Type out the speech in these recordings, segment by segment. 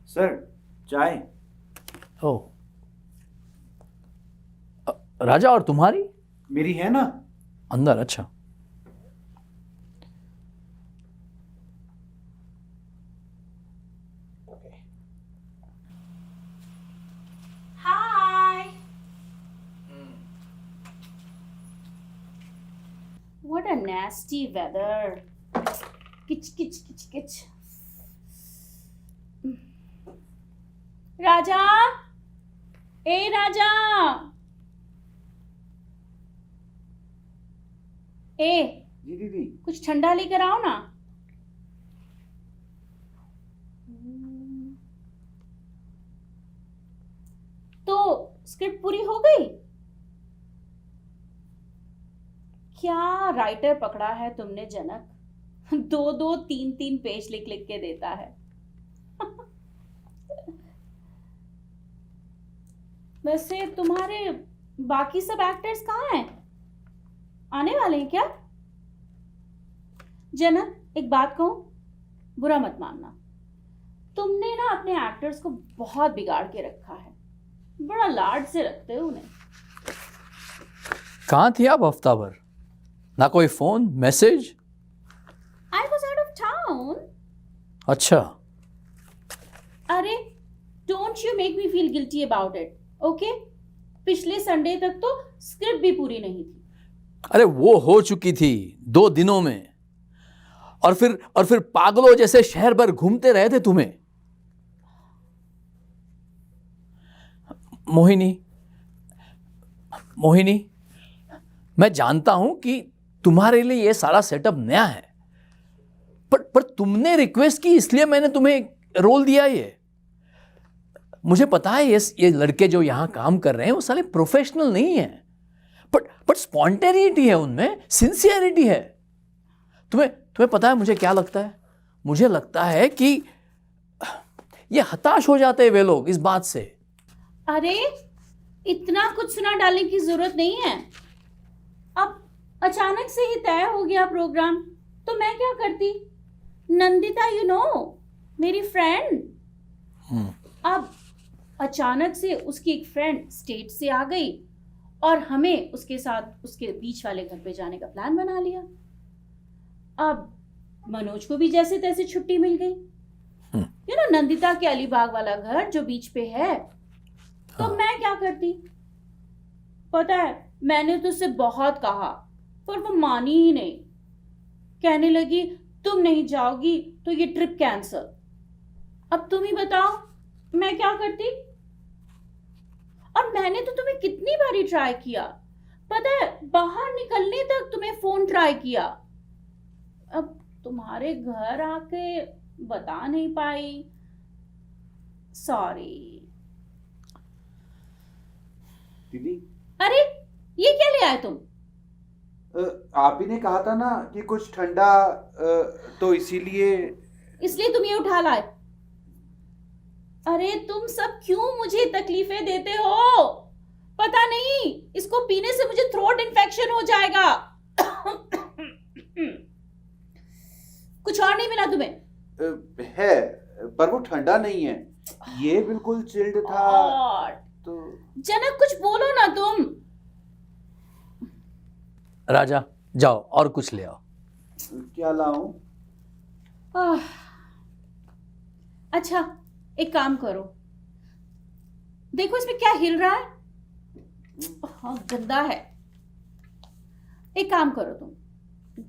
Sir चाय। ओ राजा, और तुम्हारी? मेरी है ना। अंदर? अच्छा। Hi. What a nasty weather. Kitch, kitch, kitch, kitch. राजा, ए राजा, ए जी दीदी। कुछ ठंडा लेकर आओ ना। तो स्क्रिप्ट पूरी हो गई? क्या राइटर पकड़ा है तुमने जनक, 2-2 3-3 पेज लिख लिख के देता है। वैसे तुम्हारे बाकी सब एक्टर्स कहाँ हैं? आने वाले हैं क्या? जनक, एक बात कहूं, बुरा मत मानना, तुमने ना अपने एक्टर्स को बहुत बिगाड़ के रखा है। बड़ा लाड से रखते हो उन्हें। कहाँ थी आप हफ्ता भर? ना कोई phone message? I was out of town. अच्छा। अरे don't you make me feel guilty about it, okay? पिछले संडे तक तो स्क्रिप्ट भी पूरी नहीं थी। अरे वो हो चुकी थी 2 दिनों में, और फिर पागलों जैसे शहर भर घूमते रहे थे तुम्हें। मोहिनी, मैं जानता हूं कि तुम्हारे लिए ये सारा सेटअप नया है, पर तुमने रिक्वेस्ट की इसलिए मैंने तुम्हें रोल दिया। ये मुझे पता है, ये लड़के जो यहां काम कर रहे हैं वो साले प्रोफेशनल नहीं है, बट स्पॉन्टेनिटी है उनमें, सिंसियरिटी है। तुम्हें पता है मुझे क्या लगता है? मुझे लगता है कि ये हताश हो जाते हैं वे लोग इस बात से। अरे इतना कुछ सुना डालने की जरूरत नहीं है। अब अचानक से ही तय हो गया प्रोग्राम, तो मैं क्या करती? नंदिता, यू नो, मेरी फ्रेंड, अब अचानक से उसकी एक फ्रेंड स्टेट से आ गई और हमें उसके साथ उसके बीच वाले घर पे जाने का प्लान बना लिया। अब मनोज को भी जैसे तैसे छुट्टी मिल गई। यू नो, नंदिता के अलीबाग वाला घर जो बीच पे है। तो मैं क्या करती? पता है, मैंने तो उससे बहुत कहा, पर वो मानी ही नहीं। कहने लगी तुम नहीं जाओगी तो ये ट्रिप कैंसल। अब तुम ही बताओ मैं क्या करती? और मैंने तो तुम्हें कितनी बारी ट्राई किया, पता है, बाहर निकलने तक तुम्हें फोन ट्राई किया। अब तुम्हारे घर आके बता नहीं पाई, सॉरी। दीदी, अरे ये क्या ले आए तुम? आप ही ने कहा था ना कि कुछ ठंडा, तो इसीलिए तुम ये उठा लाए? अरे तुम सब क्यों मुझे तकलीफें देते हो? पता नहीं, इसको पीने से मुझे थ्रोट इन्फेक्शन हो जाएगा। कुछ और नहीं मिला तुम्हें? है, पर वो ठंडा नहीं है, ये बिल्कुल चिल्ड था। तो जनक कुछ बोलो ना तुम। राजा जाओ और कुछ ले आओ। क्या लाऊं? अच्छा एक काम करो, देखो इसमें क्या हिल रहा है। हाँ गंदा है। एक काम करो, तुम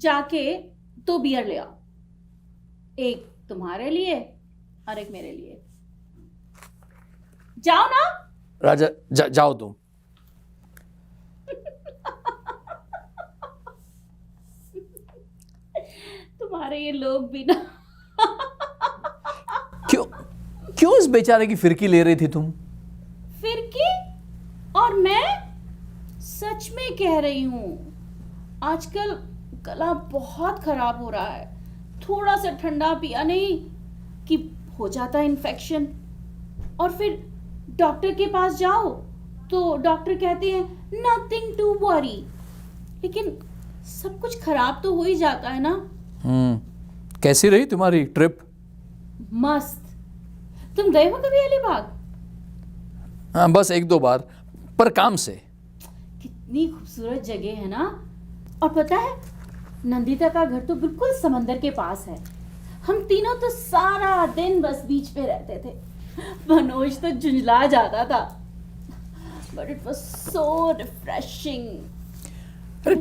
जाके 2 बियर ले आओ, एक तुम्हारे लिए और एक मेरे लिए। जाओ ना। राजा जाओ तुम। तुम्हारे ये लोग भी ना। क्यों इस बेचारे की फिरकी ले रही थी तुम? फिरकी? और मैं सच में कह रही हूं, आजकल गला बहुत खराब हो रहा है। थोड़ा सा ठंडा पिया नहीं कि हो जाता है इन्फेक्शन, और फिर डॉक्टर के पास जाओ तो डॉक्टर कहते हैं नथिंग टू वरी, लेकिन सब कुछ खराब तो हो ही जाता है ना। कैसी रही तुम्हारी ट्रिप? मस्त। तुम गए हो कभी अलीबाग? हाँ, बस 1-2 बार, पर काम से। कितनी खूबसूरत जगह है ना। और पता है, नंदिता का घर तो बिल्कुल समंदर के पास है। हम तीनों तो सारा दिन बस बीच पे रहते थे। मनोज तो झुंझला जाता था, but it was so refreshing. अरे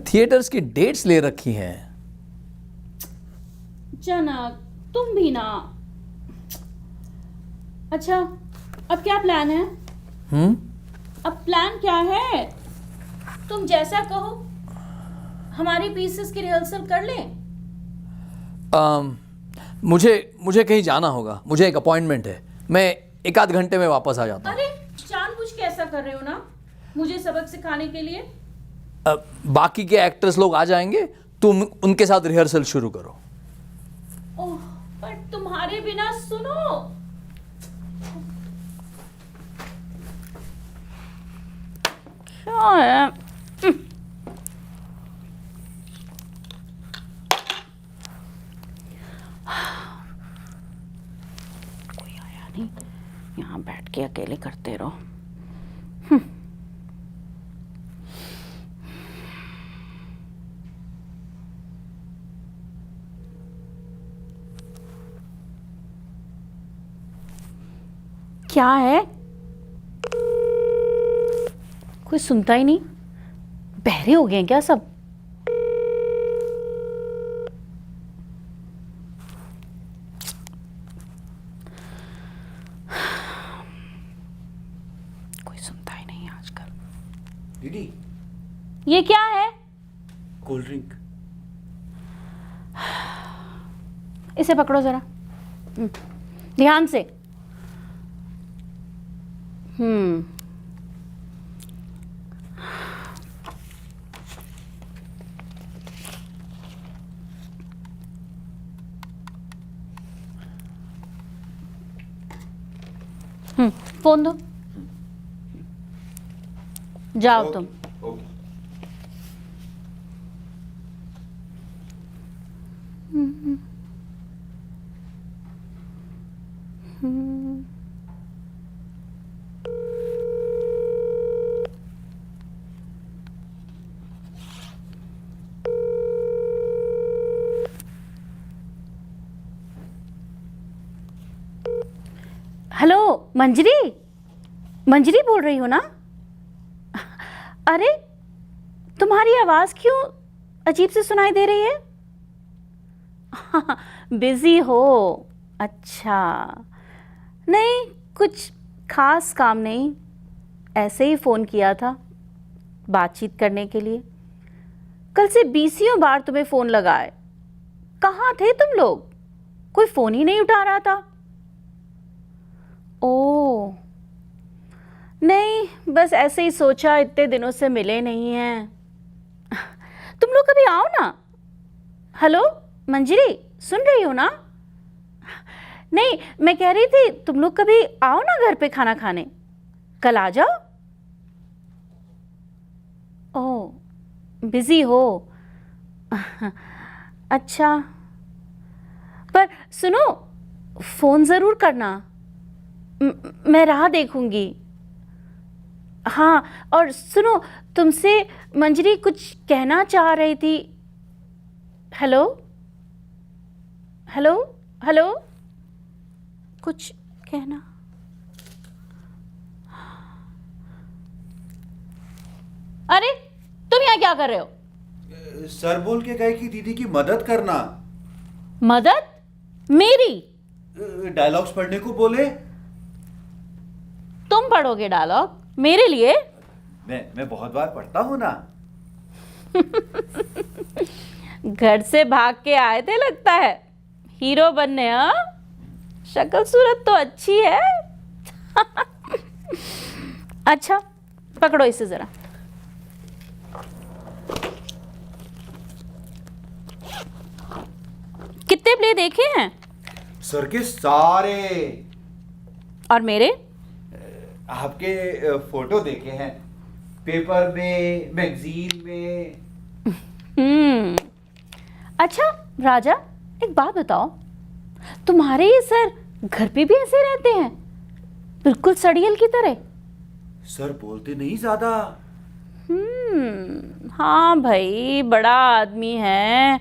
थिएटर्स की डेट्स ले रखी हैं। जनक, तुम भी ना। अच्छा, अब क्या प्लान है? अब प्लान क्या है? तुम जैसा कहो, हमारी पीसेस की रिहर्सल कर लें। मुझे कहीं जाना होगा, मुझे एक अपॉइंटमेंट है। मैं 1-8 घंटे में वापस आ जाता हूँ। अरे जानबूझ के ऐसा कर रहे हो ना, मुझे सबक सिखाने के लिए? बाकी के एक्टर्स लोग आ जाएंगे, तुम उनके साथ रिहर्सल शुरू करो। ओह, पर तुम्हारे बिना सुनो। क्या है? कोई आया नहीं, यहाँ बैठ के अकेले करते रहो। क्या है? कोई सुनता ही नहीं। बहरे हो गए हैं क्या सब? कोई सुनता ही नहीं आजकल। दीदी, ये क्या है? Cold drink. इसे पकड़ो जरा, ध्यान से। फोन दो, जाओ तुम। ओके। हेलो, मंजरी? मंजरी बोल रही हो ना? अरे, तुम्हारी आवाज क्यों अजीब से सुनाई दे रही है? बिजी हो? अच्छा, नहीं, कुछ खास काम नहीं, ऐसे ही फोन किया था बातचीत करने के लिए। कल से 20 बार तुम्हें फोन लगाए, कहाँ थे तुम लोग? कोई फोन ही नहीं उठा रहा था। ओ नहीं, बस ऐसे ही सोचा, इतने दिनों से मिले नहीं हैं। तुम लोग कभी आओ ना। हेलो मंजरी, सुन रही हो ना? नहीं, मैं कह रही थी तुम लोग कभी आओ ना घर पे खाना खाने, कल आ जाओ। ओह, बिजी हो? अच्छा, पर सुनो, फोन जरूर करना, मैं राह देखूंगी। हाँ, और सुनो, तुमसे मंजरी कुछ कहना चाह रही थी। हेलो हेलो हेलो, कुछ कहना। अरे, तुम यहाँ क्या कर रहे हो? सर बोल के गए कि दीदी की मदद करना। मदद? मेरी? डायलॉग्स पढ़ने को बोले। तुम पढ़ोगे डायलॉग मेरे लिए? मैं बहुत बार पढ़ता हूँ ना। घर से भाग के आए थे लगता है हीरो बनने। हाँ, शक्ल सूरत तो अच्छी है। अच्छा, पकड़ो इसे जरा। कितने प्ले देखे हैं? सर के सारे। और मेरे? आपके फोटो देखे हैं, पेपर में, मैगजीन में। अच्छा राजा, एक बात बताओ, तुम्हारे ये सर घर पे भी ऐसे रहते हैं, बिल्कुल सड़ियल की तरह? सर बोलते नहीं ज्यादा। हाँ भाई, बड़ा आदमी है,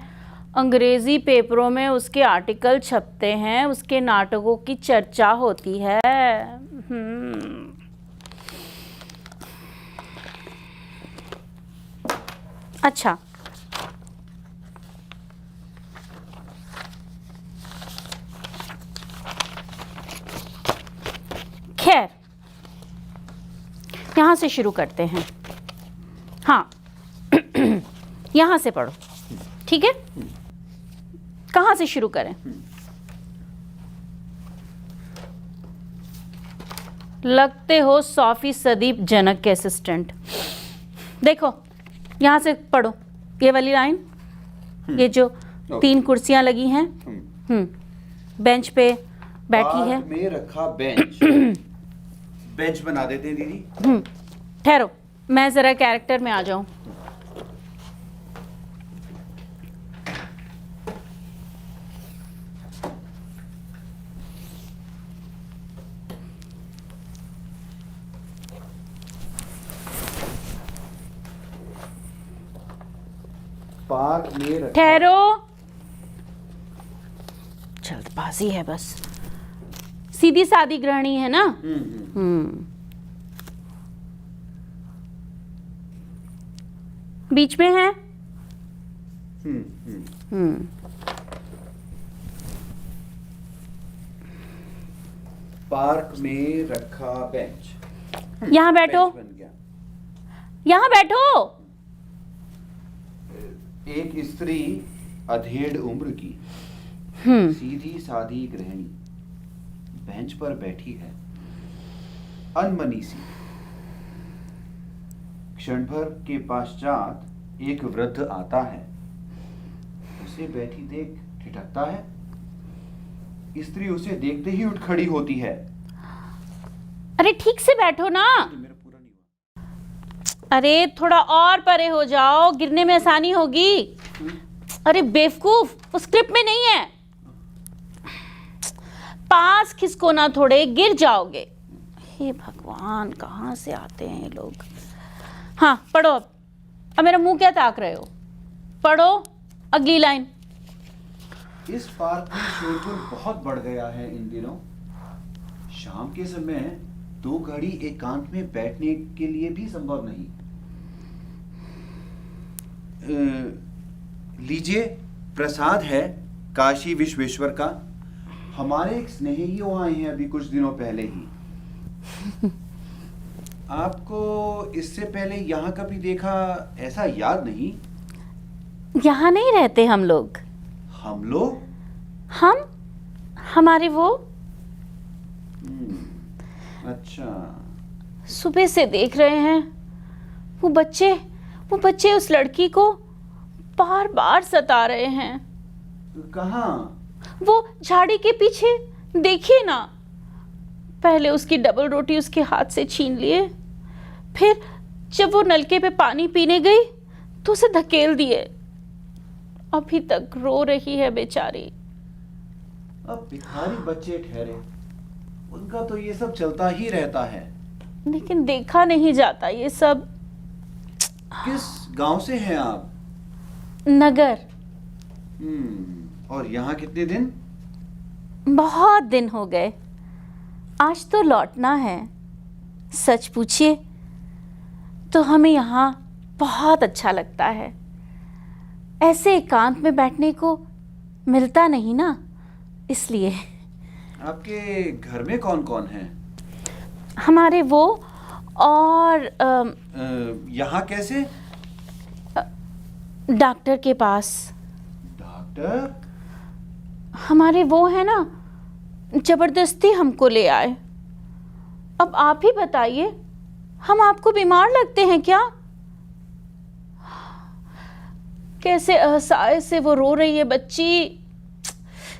अंग्रेजी पेपरों में उसके आर्टिकल छपते हैं, उसके नाटकों की चर्चा होती है। अच्छा, खैर यहां से शुरू करते हैं। हाँ यहां से पढ़ो, ठीक है? कहां से शुरू करें? लगते हो 100% जनक के असिस्टेंट। देखो यहां से पढ़ो, ये वाली लाइन, ये जो 3 कुर्सियां लगी हैं, बेंच पे बैठी है। पार्क में रखा बेंच। बेंच बना देते हैं दीदी। ठहरो, मैं जरा कैरेक्टर में आ जाऊं। पार्क में रखा। ठहरो, जल्दबाजी है बस। सीधी सादी गृहिणी है ना? बीच में है। पार्क में रखा बेंच। यहाँ बैठो, बेंच बन गया। यहाँ बैठो। एक स्त्री अधेड़ उम्र की सीधी सादी गृहिणी बेंच पर बैठी है, अनमनी सी। क्षण भर के पश्चात एक वृद्ध आता है, उसे बैठी देख ठिठकता है। स्त्री उसे देखते ही उठ खड़ी होती है। अरे ठीक से बैठो ना। मेरा पूरा नहीं हुआ। अरे थोड़ा और परे हो जाओ, गिरने में आसानी होगी। अरे बेवकूफ, वो स्क्रिप्ट में नहीं है। पास खिसको ना, थोड़े गिर जाओगे। हे भगवान, कहाँ से आते हैं ये लोग। हाँ पढ़ो अब मेरा मुंह क्या ताक रहे हो? पढ़ो अगली लाइन। इस पार्क में शोरगुल बहुत बढ़ गया है इन दिनों। शाम के समय 2 घड़ी एकांत में बैठने के लिए भी संभव नहीं। लीजिए, प्रसाद है काशी विश्वेश्वर का। हमारे एक स्नेही आए हैं अभी कुछ दिनों पहले ही। आपको इससे पहले यहाँ कभी देखा ऐसा याद नहीं? यहाँ नहीं रहते हम लोग। हम लोग? हमारे वो अच्छा। सुबह से देख रहे हैं, वो बच्चे उस लड़की को बार बार सता रहे हैं। कहाँ? वो झाड़ी के पीछे, देखिए ना। पहले उसकी डबल रोटी उसके हाथ से छीन लिए, फिर जब वो नलके पे पानी पीने गई तो उसे धकेल दिए। अभी तक रो रही है बेचारी। अब भिखारी बच्चे ठहरे, उनका तो ये सब चलता ही रहता है। लेकिन देखा नहीं जाता ये सब। किस गांव से हैं आप? नगर। और यहाँ कितने दिन? बहुत दिन हो गए, आज तो लौटना है। सच पूछिए तो हमें यहाँ बहुत अच्छा लगता है। ऐसे एकांत में बैठने को मिलता नहीं ना, इसलिए। आपके घर में कौन कौन है? हमारे वो और यहाँ कैसे? डॉक्टर के पास। डॉक्टर? हमारे वो है ना, जबरदस्ती हमको ले आए। अब आप ही बताइए, हम आपको बीमार लगते हैं क्या? कैसे असहाय से वो रो रही है बच्ची।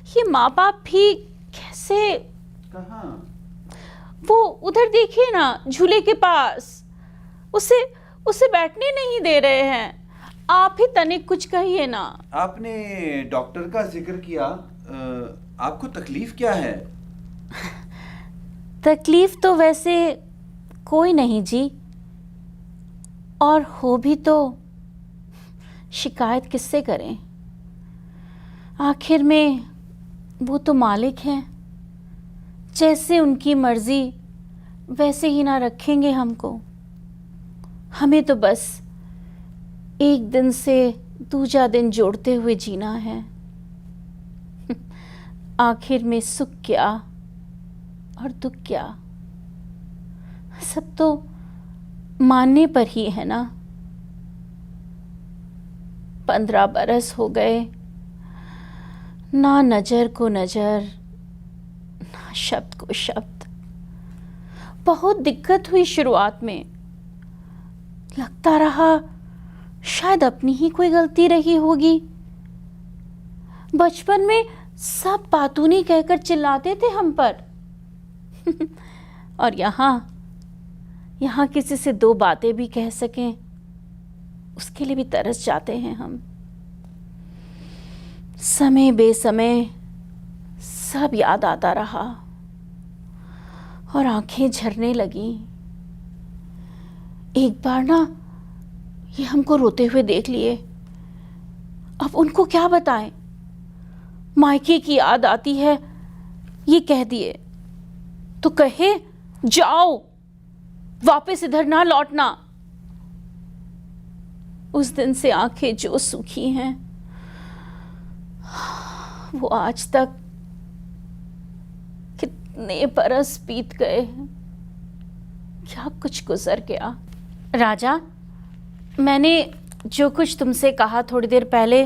ये माँ बाप भी कैसे। कहाँ? वो उधर देखिए ना, झूले के पास। उसे बैठने नहीं दे रहे हैं। आप ही तनिक कुछ कहिए ना। आपने डॉक्टर का जिक्र किया, आपको तकलीफ क्या है? तकलीफ तो वैसे कोई नहीं जी, और हो भी तो शिकायत किससे करें? आखिर में वो तो मालिक हैं, जैसे उनकी मर्जी वैसे ही ना रखेंगे हमको। हमें तो बस एक दिन से दूजा दिन जोड़ते हुए जीना है। आखिर में सुख क्या और दुख क्या, सब तो मानने पर ही है ना। 15 बरस हो गए, ना नजर को नजर, ना शब्द को शब्द। बहुत दिक्कत हुई शुरुआत में, लगता रहा शायद अपनी ही कोई गलती रही होगी। बचपन में सब बातूनी कहकर चिल्लाते थे हम पर। और यहाँ किसी से 2 बातें भी कह सकें, उसके लिए भी तरस जाते हैं हम। समय बेसमय सब याद आता रहा और आंखें झरने लगी। एक बार ना ये हमको रोते हुए देख लिए, अब उनको क्या बताएं? मायके की याद आती है, ये कह दिए तो कहे जाओ, वापस इधर ना लौटना। उस दिन से आंखें जो सूखी हैं, वो आज तक कितने बरस बीत गए, क्या कुछ गुजर गया। राजा, मैंने जो कुछ तुमसे कहा थोड़ी देर पहले,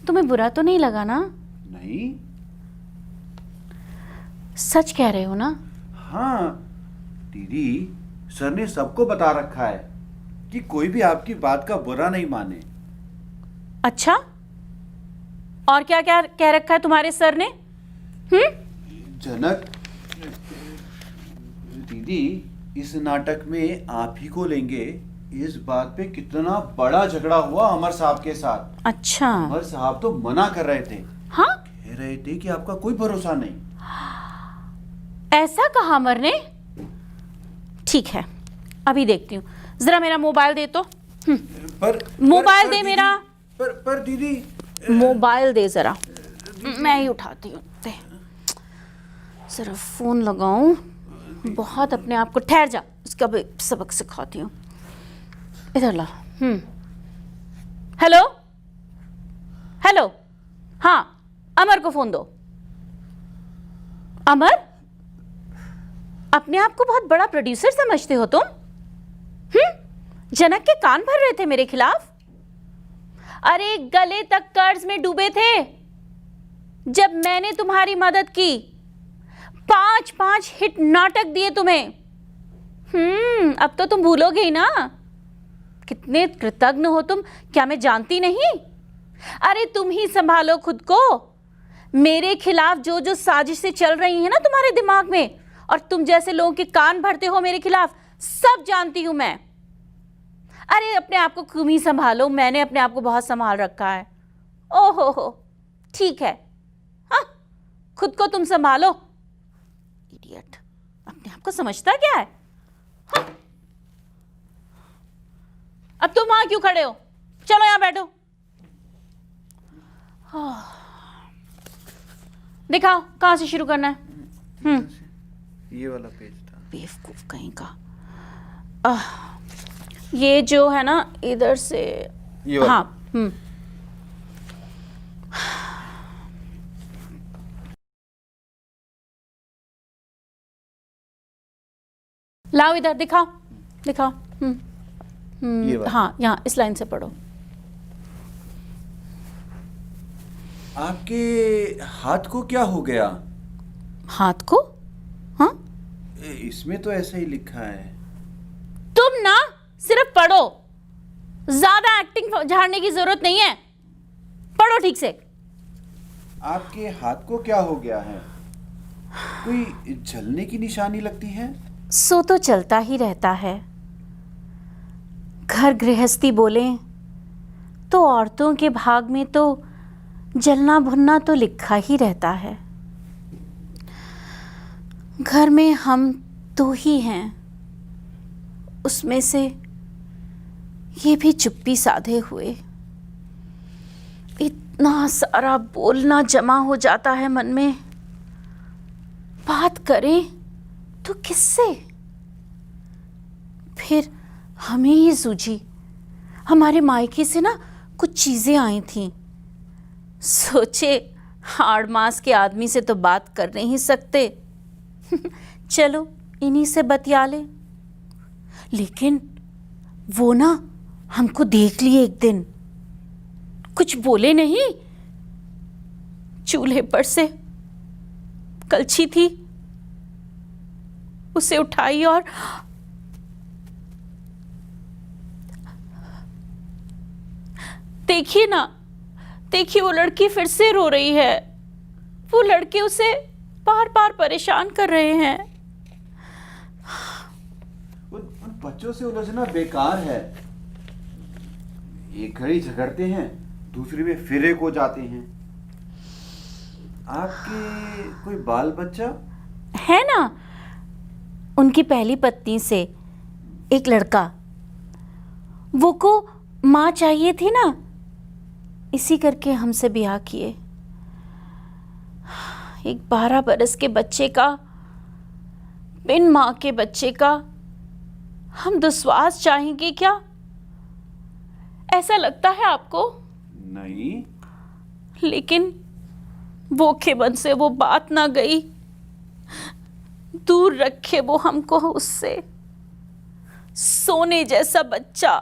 तुम्हें बुरा तो नहीं लगा ना? नहीं। सच कह रहे हो ना? हाँ दीदी, सर ने सबको बता रखा है कि कोई भी आपकी बात का बुरा नहीं माने। अच्छा, और क्या क्या कह रखा है तुम्हारे सर ने? जनक, दीदी इस नाटक में आप ही को लेंगे, इस बात पे कितना बड़ा झगड़ा हुआ अमर साहब के साथ। अच्छा। अमर साहब तो मना कर रहे थे। हाँ, कह रहे थे कि आपका कोई भरोसा नहीं। ऐसा कहा अमर ने? ठीक है, अभी देखती हूँ। जरा मेरा मोबाइल दे तो। मोबाइल दे मेरा। पर दीदी, मोबाइल दे जरा, मैं ही उठाती हूँ। दे जरा फोन लगाऊं। बहुत अपने आप को, ठहर जा, इसका भी सबक सिखाती हूँ। इधर ला। हेलो हेलो, हाँ अमर को फोन दो। अमर, अपने आप को बहुत बड़ा प्रोड्यूसर समझते हो तुम? जनक के कान भर रहे थे मेरे खिलाफ। अरे गले तक कर्ज में डूबे थे जब मैंने तुम्हारी मदद की। 5 हिट नाटक दिए तुम्हें। अब तो तुम भूलोगे ही ना। कितने कृतज्ञ हो तुम, क्या मैं जानती नहीं? अरे तुम ही संभालो खुद को। मेरे खिलाफ जो जो साजिशें चल रही हैं ना तुम्हारे दिमाग में, और तुम जैसे लोगों के कान भरते हो मेरे खिलाफ, सब जानती हूं मैं। अरे अपने आप को तुम ही संभालो, मैंने अपने आप को बहुत संभाल रखा है। ओहो हो, ठीक है। हाँ, खुद को तुम संभालो। इडियट, अपने आप को समझता क्या है? हाँ? अब तुम वहां क्यों खड़े हो? चलो यहां बैठो। दिखाओ कहां से शुरू करना है। ये वाला पेज था। बेवकूफ कहीं का। ये जो है ना, इधर से। ये वाला। हाँ। लाओ इधर, दिखाओ दिखाओ। ये वाला। हाँ, यहाँ इस लाइन से पढ़ो। आपके हाथ को क्या हो गया? हाथ को? हाँ, इसमें तो ऐसा ही लिखा है। तुम ना सिर्फ पढ़ो, ज्यादा एक्टिंग झाड़ने की जरूरत नहीं है। पढ़ो ठीक से। आपके हाथ को क्या हो गया है? कोई जलने की निशानी लगती है? सो तो चलता ही रहता है। घर गृहस्थी बोले तो औरतों के भाग में तो जलना भुनना तो लिखा ही रहता है। घर में हम दो ही हैं, उसमें से ये भी चुप्पी साधे हुए। इतना सारा बोलना जमा हो जाता है मन में, बात करें तो किससे? फिर हमें ही सूझी, हमारे मायके से ना कुछ चीज़ें आई थीं। सोचे हाड़ मास के आदमी से तो बात कर नहीं सकते, चलो इन्हीं से बतिया ले। लेकिन वो ना हमको देख लिए एक दिन, कुछ बोले नहीं। चूल्हे पर से कलछी थी, उसे उठाई और देखिए ना, देखिए वो लड़की फिर से रो रही है। वो लड़के उसे बार बार परेशान कर रहे हैं। उन बच्चों से उलझना बेकार है। एक घड़ी झगड़ते हैं, दूसरी में फिरे को जाते हैं। आपके कोई बाल बच्चा है ना? उनकी पहली पत्नी से एक लड़का, वो को माँ चाहिए थी ना, इसी करके हमसे ब्याह किए। एक 12 बरस के बच्चे का, बिन माँ के बच्चे का हम दुस्वास चाहेंगे क्या? ऐसा लगता है आपको? नहीं। लेकिन वो के मन से वो बात ना गई, दूर रखे वो हमको उससे। सोने जैसा बच्चा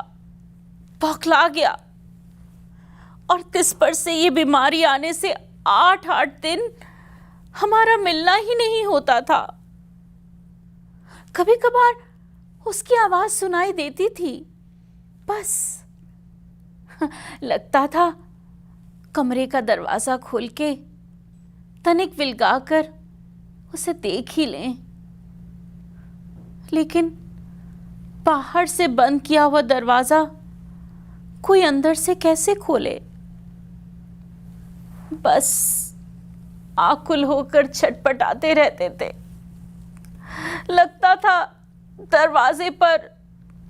बौखला गया, और तिस पर से ये बीमारी आने से 8-8 दिन हमारा मिलना ही नहीं होता था। कभी कभार उसकी आवाज सुनाई देती थी, बस लगता था कमरे का दरवाजा खोल के तनिक विलगाकर उसे देख ही लें। लेकिन बाहर से बंद किया हुआ दरवाजा कोई अंदर से कैसे खोले? बस आकुल होकर छटपटाते रहते थे। लगता था दरवाजे पर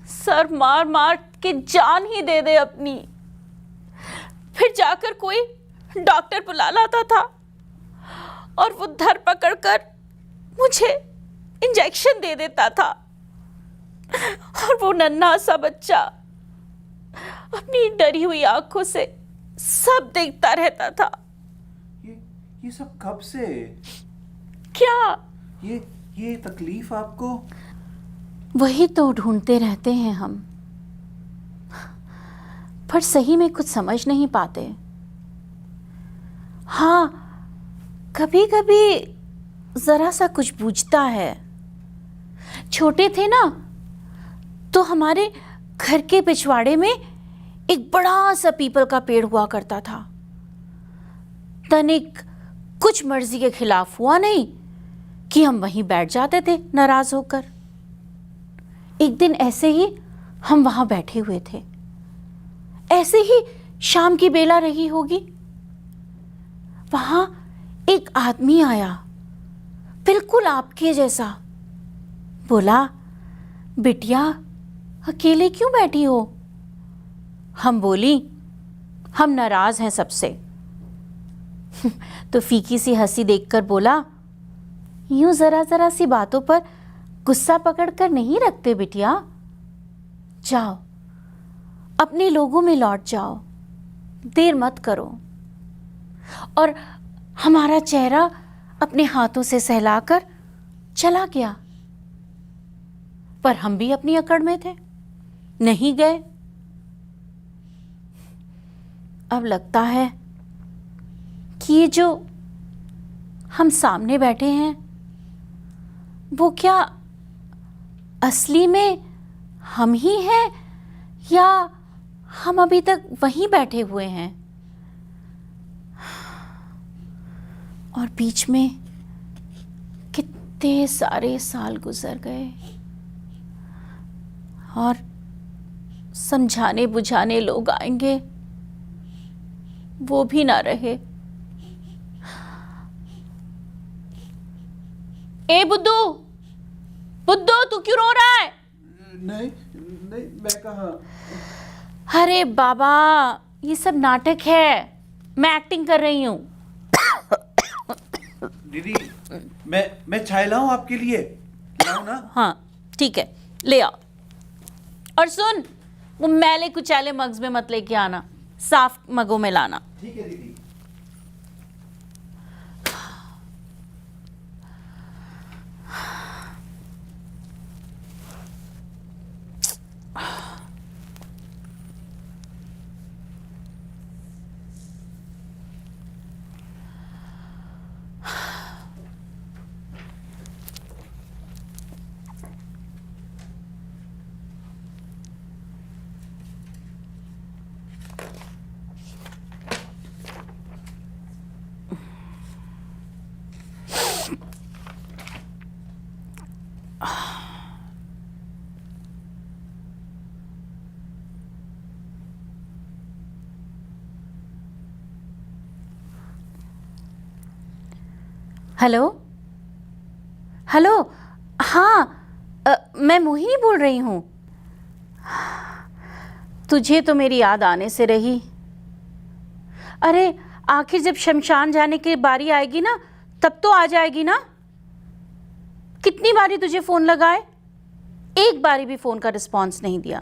सर मार मार के जान ही दे दे अपनी। फिर जाकर कोई डॉक्टर बुला लाता था, और वो धर पकड़ कर मुझे इंजेक्शन दे देता था। और वो नन्हा सा बच्चा अपनी डरी हुई आंखों से सब देखता रहता था। ये सब कब से? क्या? ये तकलीफ आपको? वही तो ढूंढते रहते हैं हम, पर सही में कुछ समझ नहीं पाते। हाँ, कभी कभी जरा सा कुछ बूझता है। छोटे थे ना, तो हमारे घर के पिछवाड़े में एक बड़ा सा पीपल का पेड़ हुआ करता था। तनिक कुछ मर्जी के खिलाफ हुआ नहीं कि हम वहीं बैठ जाते थे नाराज होकर। एक दिन ऐसे ही हम वहां बैठे हुए थे, ऐसे ही शाम की बेला रही होगी। वहां एक आदमी आया, बिल्कुल आपके जैसा। बोला, बिटिया अकेले क्यों बैठी हो? हम बोली, हम नाराज हैं सबसे। तो फीकी सी हंसी देखकर बोला, यूं जरा जरा सी बातों पर गुस्सा पकड़ कर नहीं रखते बिटिया। जाओ अपने लोगों में लौट जाओ, देर मत करो। और हमारा चेहरा अपने हाथों से सहलाकर चला गया। पर हम भी अपनी अकड़ में थे, नहीं गए। अब लगता है कि ये जो हम सामने बैठे हैं, वो क्या असली में हम ही हैं, या हम अभी तक वहीं बैठे हुए हैं? और बीच में कितने सारे साल गुजर गए, और समझाने बुझाने लोग आएंगे वो भी ना रहे। ए बुद्धू, बुद्धू तू क्यों रो रहा है? नहीं नहीं, मैं कहाँ। अरे बाबा, ये सब नाटक है, मैं एक्टिंग कर रही हूँ। दीदी, मैं चाय लाऊं आपके लिए? लाऊं ना? हाँ ठीक है, ले आओ। और सुन, वो मैले कुचैले मग्स में मत लेके आना, साफ मगों में लाना। ठीक है दीदी। हेलो हेलो, हाँ मैं मोहिनी बोल रही हूँ। तुझे तो मेरी याद आने से रही। अरे आखिर जब शमशान जाने की बारी आएगी ना, तब तो आ जाएगी ना। कितनी बारी तुझे फ़ोन लगाए, एक बारी भी फ़ोन का रिस्पॉन्स नहीं दिया।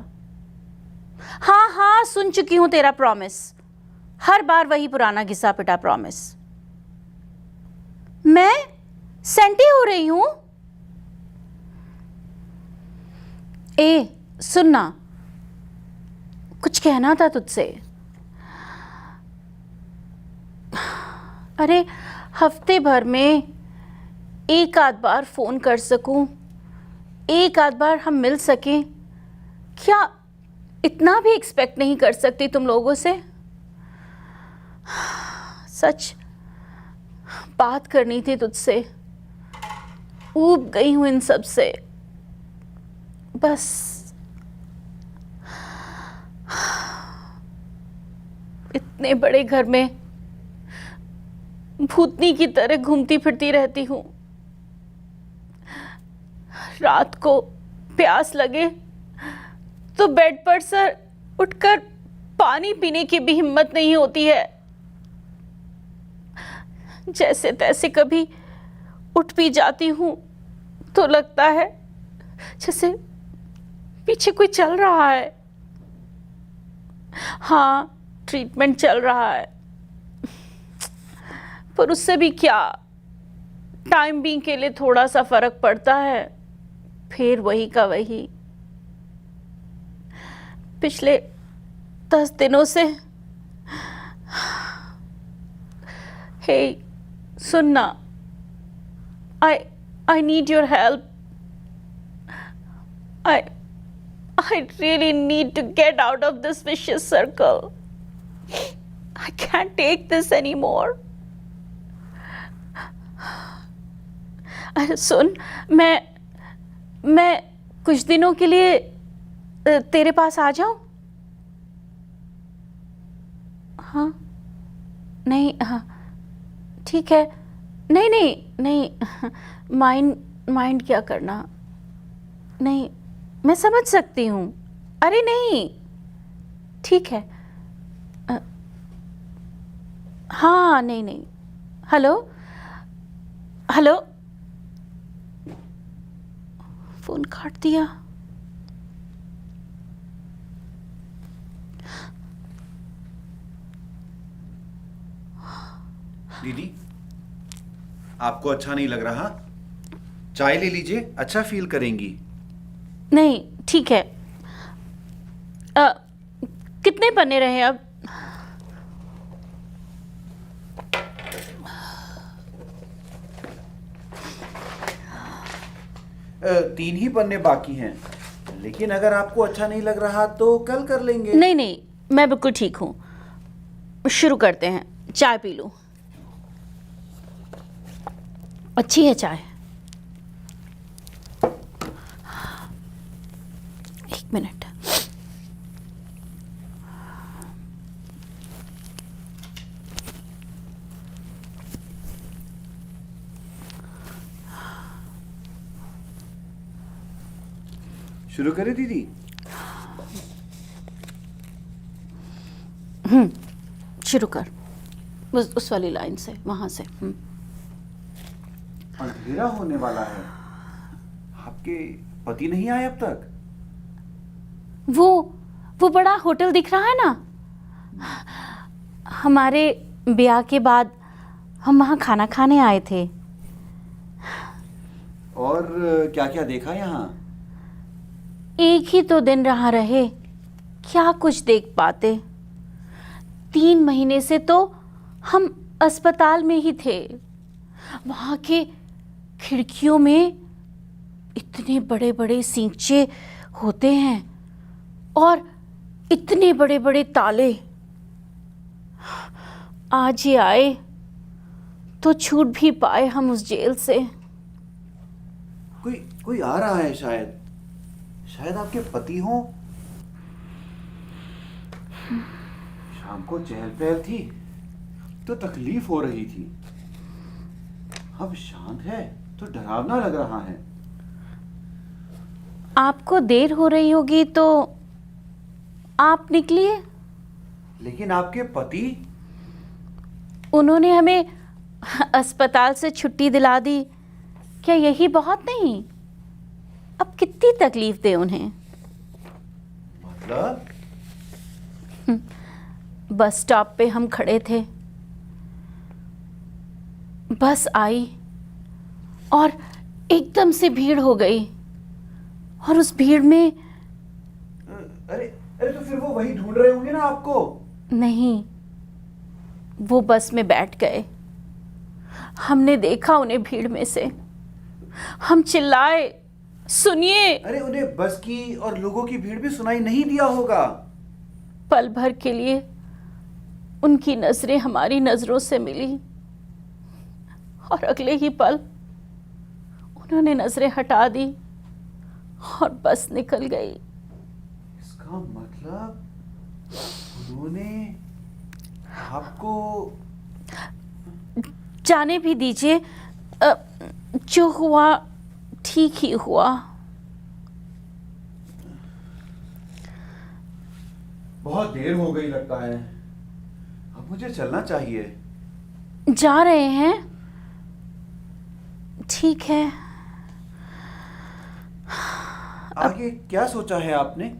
हाँ हाँ, सुन चुकी हूँ तेरा प्रॉमिस, हर बार वही पुराना घिसा पिटा प्रॉमिस। मैं सेंटी हो रही हूं? ए सुनना, कुछ कहना था तुझसे। अरे हफ्ते भर में एक आध बार फोन कर सकूं, एक आध बार हम मिल सकें, क्या इतना भी एक्सपेक्ट नहीं कर सकती तुम लोगों से? सच बात करनी थी तुझसे, ऊब गई हूं इन सब से। बस इतने बड़े घर में भूतनी की तरह घूमती फिरती रहती हूं। रात को प्यास लगे तो बेड पर सर उठकर पानी पीने की भी हिम्मत नहीं होती है। जैसे तैसे कभी उठ भी जाती हूँ तो लगता है जैसे पीछे कोई चल रहा है। हाँ, ट्रीटमेंट चल रहा है, पर उससे भी क्या, टाइम बीइंग के लिए थोड़ा सा फर्क पड़ता है, फिर वही का वही। पिछले 10 दिनों से। हे सुनना, I need your help. I really need to get out of this vicious circle. I can't take this anymore. अरे सुन, मैं कुछ दिनों के लिए तेरे पास आ जाऊं? हाँ नहीं, हाँ ठीक है। नहीं नहीं नहीं, माइंड क्या करना, नहीं मैं समझ सकती हूँ। अरे नहीं ठीक है। हाँ नहीं नहीं। हेलो हेलो, फोन काट दिया। दीदी, आपको अच्छा नहीं लग रहा? चाय ले लीजिए, अच्छा फील करेंगी। नहीं ठीक है। कितने पन्ने रहे अब? तीन ही पन्ने बाकी हैं, लेकिन अगर आपको अच्छा नहीं लग रहा तो कल कर लेंगे। नहीं नहीं, मैं बिल्कुल ठीक हूँ। शुरू करते हैं, चाय पी लूं। अच्छी है चाय। एक मिनट। शुरू करें दीदी? शुरू कर, उस वाली लाइन से, वहां से। अंधेरा होने वाला है। आपके पति नहीं आए अब तक? वो बड़ा होटल दिख रहा है ना, हमारे ब्याह के बाद हम वहाँ खाना खाने आए थे। और क्या क्या देखा यहाँ? एक ही तो दिन रहा रहे, क्या कुछ देख पाते। 3 महीने से तो हम अस्पताल में ही थे। वहाँ के खिड़कियों में इतने बड़े बड़े सींचे होते हैं और इतने बड़े बड़े ताले। आज ही आए तो छूट भी पाए हम उस जेल से। कोई आ रहा है शायद। शायद आपके पति हों। शाम को चहल पहल थी तो तकलीफ हो रही थी, अब शांत है तो डरावना लग रहा है। आपको देर हो रही होगी तो आप निकलिए। लेकिन आपके पति? उन्होंने हमें अस्पताल से छुट्टी दिला दी, क्या यही बहुत नहीं? अब कितनी तकलीफ दे उन्हें। मतलब? बस स्टॉप पे हम खड़े थे, बस आई और एकदम से भीड़ हो गई, और उस भीड़ में अरे तो फिर वो वही ढूंढ रहे होंगे ना आपको? नहीं, वो बस में बैठ गए। हमने देखा उन्हें भीड़ में से। हम चिल्लाए, सुनिए। अरे उन्हें बस की और लोगों की भीड़ भी सुनाई नहीं दिया होगा। पल भर के लिए उनकी नजरें हमारी नजरों से मिली और अगले ही पल उन्होंने नजरें हटा दी और बस निकल गई। इसका मतलब उन्होंने आपको? जाने भी दीजिए, जो हुआ ठीक ही हुआ। बहुत देर हो गई लगता है, अब मुझे चलना चाहिए। जा रहे हैं? ठीक है। आगे क्या सोचा है आपने?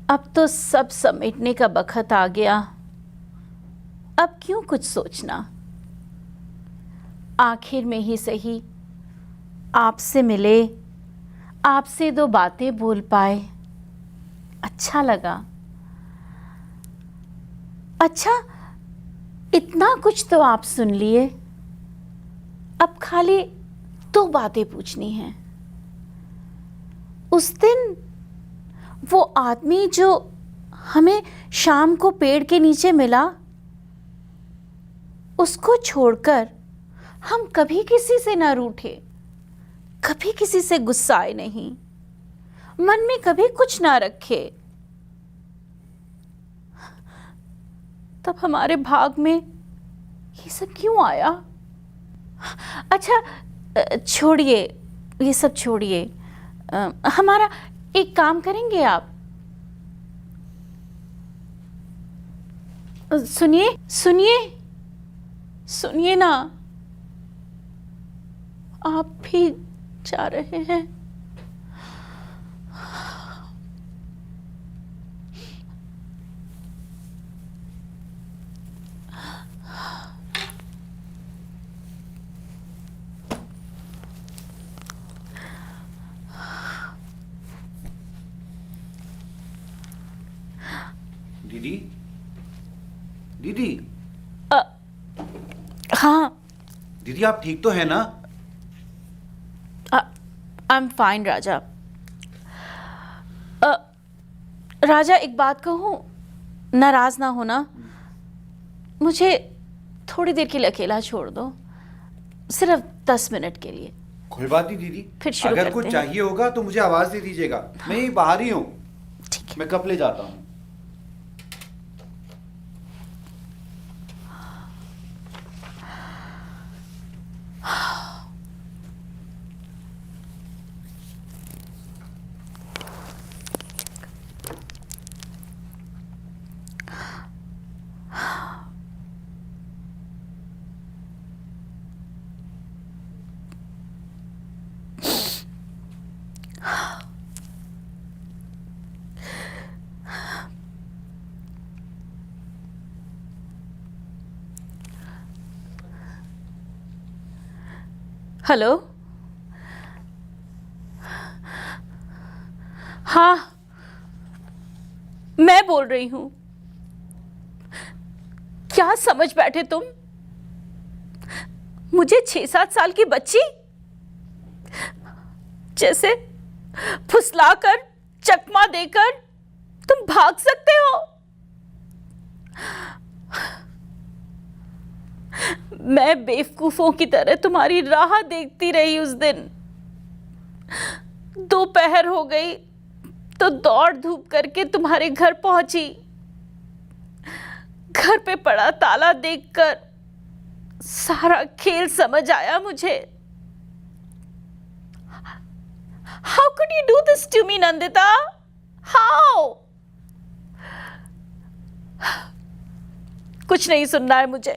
अब तो सब समेटने का बखत आ गया। अब क्यों कुछ सोचना, आखिर में ही सही आपसे मिले, आपसे 2 बातें बोल पाए, अच्छा लगा। अच्छा, इतना कुछ तो आप सुन लिए, अब खाली 2 बातें पूछनी हैं। उस दिन वो आदमी जो हमें शाम को पेड़ के नीचे मिला, उसको छोड़कर हम कभी किसी से ना रूठे, कभी किसी से गुस्साए नहीं, मन में कभी कुछ ना रखे। तब हमारे भाग में ये सब क्यों आया? अच्छा, छोड़िए, ये सब छोड़िए। हमारा एक काम करेंगे आप? सुनिए सुनिए सुनिए ना, आप भी जा रहे हैं। दीदी, दीदी। हाँ दीदी, आप ठीक तो है ना? आई एम फाइन राजा। राजा, एक बात कहूँ, नाराज ना होना, मुझे थोड़ी देर के लिए अकेला छोड़ दो, सिर्फ 10 मिनट के लिए। कोई बात नहीं दीदी, फिर शुरू अगर करते कुछ हैं। चाहिए होगा तो मुझे आवाज दे दीजिएगा, मैं यहीं बाहर ही हूँ। ठीक है। मैं कप ले जाता हूँ। हेलो, हाँ, मैं बोल रही हूं। क्या समझ बैठे तुम? मुझे 6-7 साल की बच्ची जैसे फुसलाकर, चकमा देकर तुम भाग सकते हो? मैं बेवकूफों की तरह तुम्हारी राह देखती रही उस दिन। दोपहर हो गई तो दौड़ धूप करके तुम्हारे घर पहुंची। घर पे पड़ा ताला देखकर सारा खेल समझ आया मुझे। How could you do this to me, Nandita? How? कुछ नहीं सुनना है मुझे।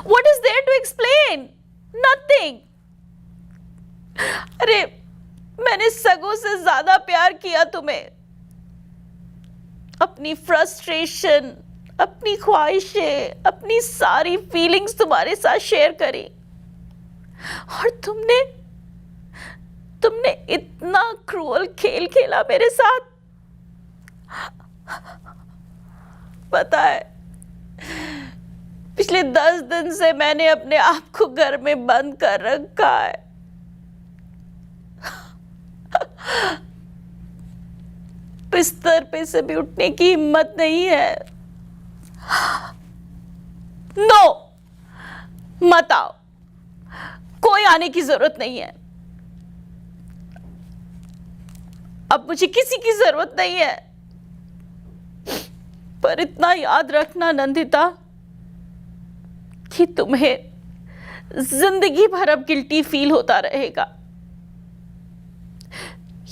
What is there to explain? Nothing. अरे, मैंने सगों से ज्यादा प्यार किया तुम्हें। अपनी फ्रस्ट्रेशन, अपनी ख्वाहिशें, अपनी सारी फीलिंग्स तुम्हारे साथ शेयर करी, और तुमने इतना क्रूअल खेल खेला मेरे साथ। पता है, पिछले 10 दिन से मैंने अपने आप को घर में बंद कर रखा है। बिस्तर पे से भी उठने की हिम्मत नहीं है। नो, मत आओ, कोई आने की जरूरत नहीं है। अब मुझे किसी की जरूरत नहीं है। पर इतना याद रखना नंदिता कि तुम्हें जिंदगी भर अब गिल्टी फील होता रहेगा।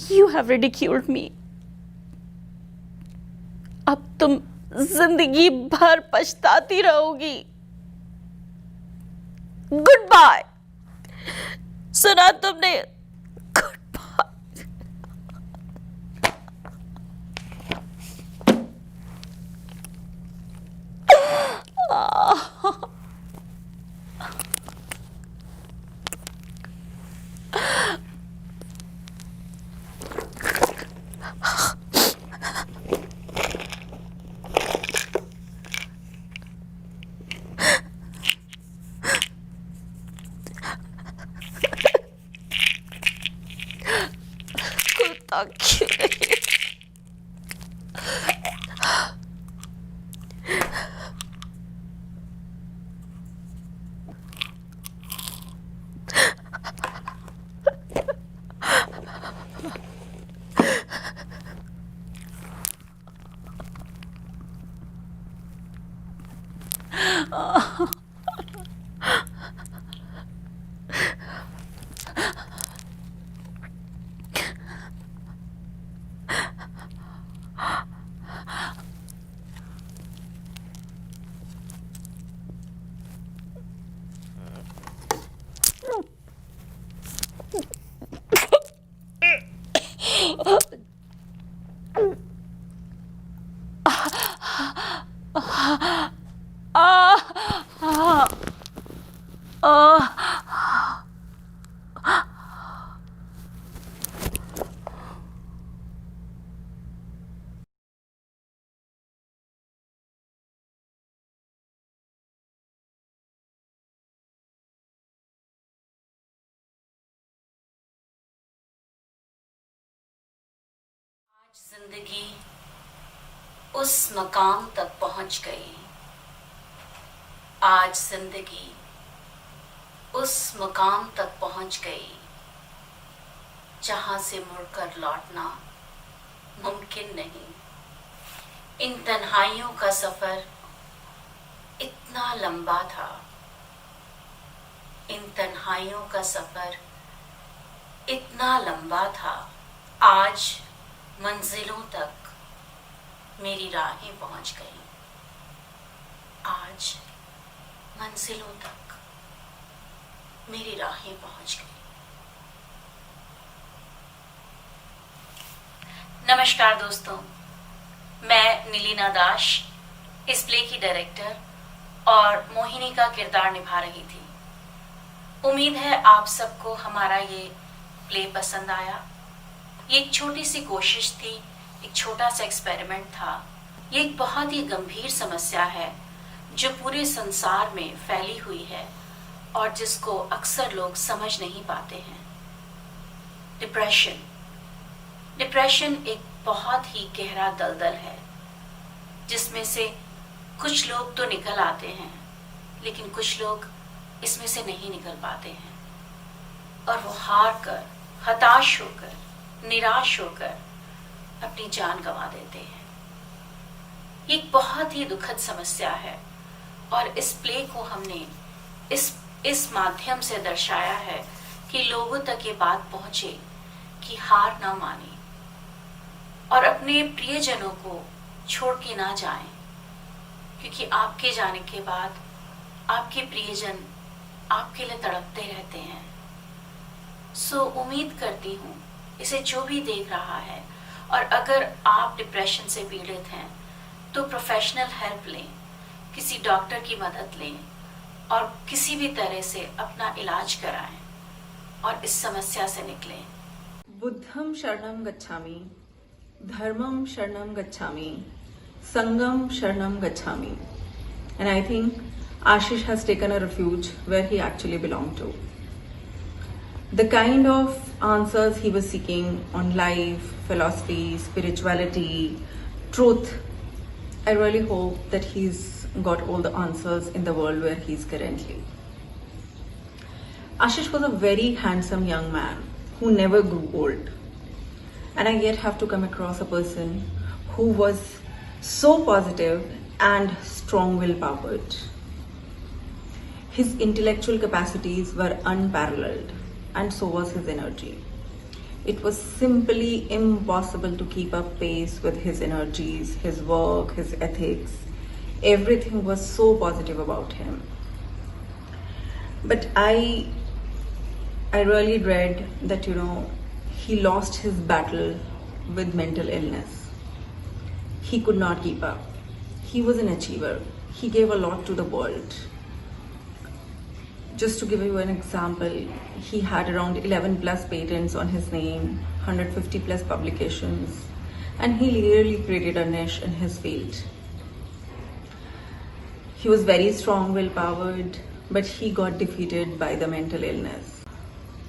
You have ridiculed me. अब तुम जिंदगी भर पछताती रहोगी। Goodbye. सुना तुमने? Goodbye. क्यों नहीं? जिंदगी उस मकाम तक पहुंच गई। आज जिंदगी उस मकाम तक पहुंच गई जहां से मुड़कर लौटना मुमकिन नहीं। इन तन्हाइयों का सफर इतना लंबा था। इन तन्हाइयों का सफर इतना लंबा था। आज मंजिलों तक मेरी राहें पहुंच गई। आज मंजिलों तक मेरी राहें पहुंच गई। नमस्कार दोस्तों, मैं नीलिना दास इस प्ले की डायरेक्टर और मोहिनी का किरदार निभा रही थी। उम्मीद है आप सबको हमारा ये प्ले पसंद आया। ये एक छोटी सी कोशिश थी, एक छोटा सा एक्सपेरिमेंट था। ये एक बहुत ही गंभीर समस्या है जो पूरे संसार में फैली हुई है और जिसको अक्सर लोग समझ नहीं पाते हैं। डिप्रेशन एक बहुत ही गहरा दलदल है जिसमें से कुछ लोग तो निकल आते हैं, लेकिन कुछ लोग इसमें से नहीं निकल पाते हैं और वो हार कर, हताश होकर, निराश होकर अपनी जान गंवा देते हैं। ये एक बहुत ही दुखद समस्या है और इस प्ले को हमने इस माध्यम से दर्शाया है कि लोगों तक ये बात पहुंचे कि हार ना माने और अपने प्रियजनों को छोड़ के ना जाएं, क्योंकि आपके जाने के बाद आपके प्रियजन आपके लिए तड़पते रहते हैं। सो उम्मीद करती हूँ इसे जो भी देख रहा है और अगर आप डिप्रेशन से पीड़ित हैं तो प्रोफेशनल हेल्प लें, किसी डॉक्टर की मदद लें और किसी भी तरह से अपना इलाज कराएं और इस समस्या से निकलें। बुद्धं शरणं गच्छामि, धर्मं शरणं गच्छामि, संगम शरणं gachami. And I think Ashish has taken a refuge where he actually belonged to. The kind of answers he was seeking on life, philosophy, spirituality, truth, I really hope that he's got all the answers in the world where he's currently. Ashish was a very handsome young man who never grew old. And I yet have to come across a person who was so positive and strong willpowered. His intellectual capacities were unparalleled, and so was his energy. It was simply impossible to keep up pace with his energies, his work, his ethics. Everything was so positive about him. But I really dread that, he lost his battle with mental illness. He could not keep up. He was an achiever. He gave a lot to the world. Just to give you an example, he had around 11 plus patents on his name, 150 plus publications, and he literally created a niche in his field. He was very strong, willpowered, but he got defeated by the mental illness.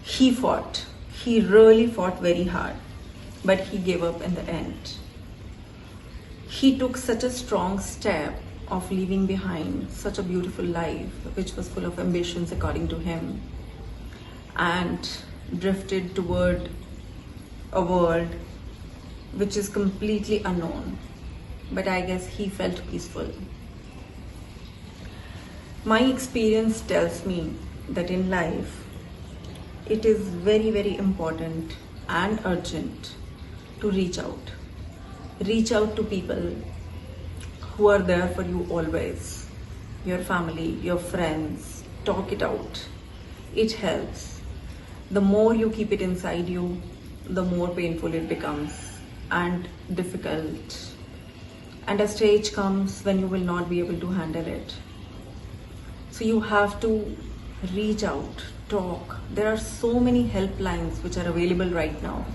He fought. He really fought very hard, but he gave up in the end. He took such a strong step of leaving behind such a beautiful life, which was full of ambitions according to him, and drifted toward a world which is completely unknown. But I guess he felt peaceful. My experience tells me that in life, it is very, very important and urgent to reach out. Reach out to people who are there for you always. Your family, your friends, talk it out. It helps. The more you keep it inside you, the more painful it becomes and difficult. And a stage comes when you will not be able to handle it. So you have to reach out, talk. There are so many helplines which are available right now.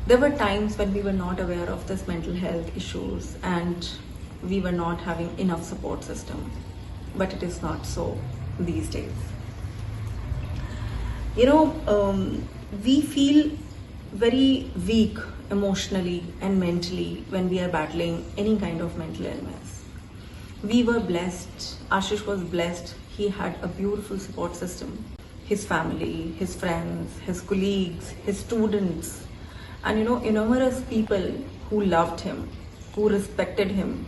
There were times when we were not aware of this mental health issues and we were not having enough support system. But it is not so these days. We feel very weak emotionally and mentally when we are battling any kind of mental illness. We were blessed. Ashish was blessed. He had a beautiful support system. His family, his friends, his colleagues, his students, and numerous people who loved him, who respected him,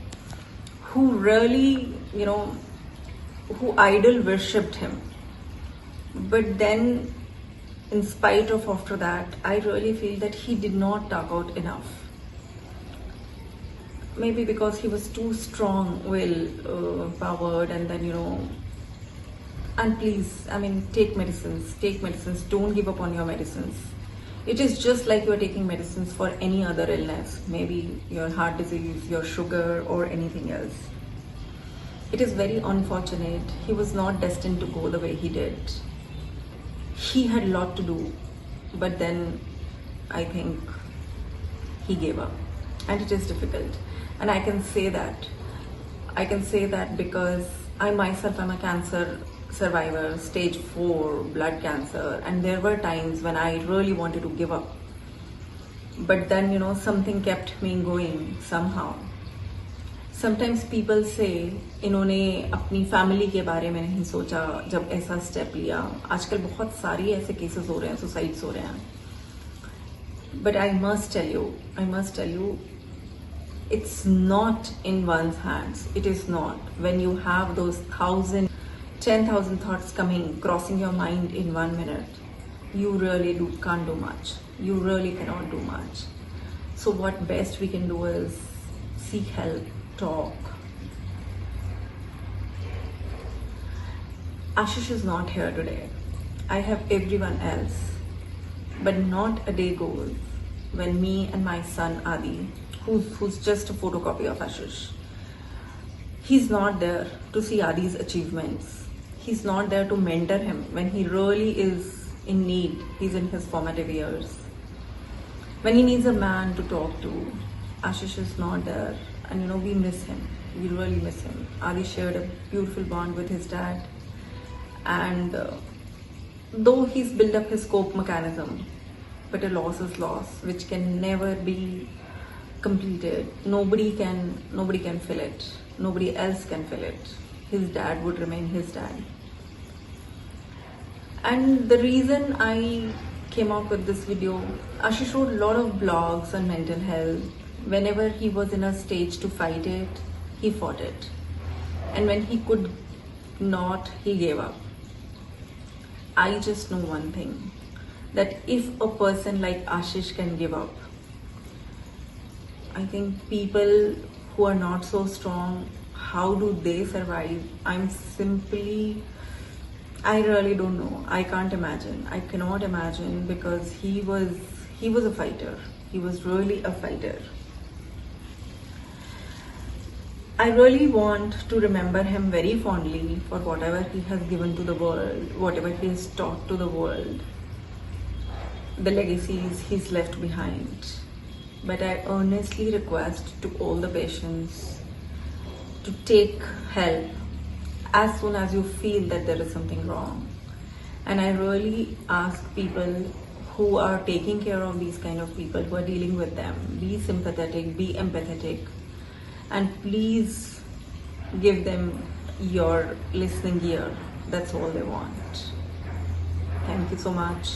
who really, who idol worshipped him. But then, in spite of after that, I really feel that he did not talk out enough. Maybe because he was too strong, powered, and then, and please, take medicines, don't give up on your medicines. It is just like you are taking medicines for any other illness, maybe your heart disease, your sugar, or anything else. It is very unfortunate. He was not destined to go the way he did. He had a lot to do, but then I think he gave up. And it is difficult. And I can say that. I can say that because I myself am a cancer survivor, stage 4 blood cancer, and there were times when I really wanted to give up. But then, something kept me going somehow. Sometimes people say, इन्होंने अपनी family के बारे में नहीं सोचा जब ऐसा step लिया. आजकल बहुत सारी ऐसे केसेस हो रहे हैं, सुसाइड्स हो रहे हैं. But I must tell you, it's not in one's hands. It is not. When you have those 10,000 thoughts coming, crossing your mind in 1 minute, you really can't do much. You really cannot do much. So what best we can do is seek help, talk. Ashish is not here today. I have everyone else. But not a day goes when me and my son Adi, who's just a photocopy of Ashish, he's not there to see Adi's achievements. He's not there to mentor him when he really is in need. He's in his formative years. When he needs a man to talk to, Ashish is not there. And we miss him. We really miss him. Adi shared a beautiful bond with his dad. And though he's built up his cope mechanism, but a loss is loss, which can never be completed. Nobody can fill it. Nobody else can fill it. His dad would remain his dad. And the reason I came out with this video, Ashish wrote a lot of blogs on mental health. Whenever he was in a stage to fight it, he fought it. And when he could not, he gave up. I just know one thing, that if a person like Ashish can give up, I think people who are not so strong, how do they survive? I really don't know. I can't imagine. I cannot imagine, because he was a fighter. He was really a fighter. I really want to remember him very fondly for whatever he has given to the world, whatever he has taught to the world, the legacies he's left behind. But I earnestly request to all the patients to take help as soon as you feel that there is something wrong. And I really ask people who are taking care of these kind of people, who are dealing with them, be sympathetic, be empathetic, and please give them your listening ear. That's all they want. Thank you so much.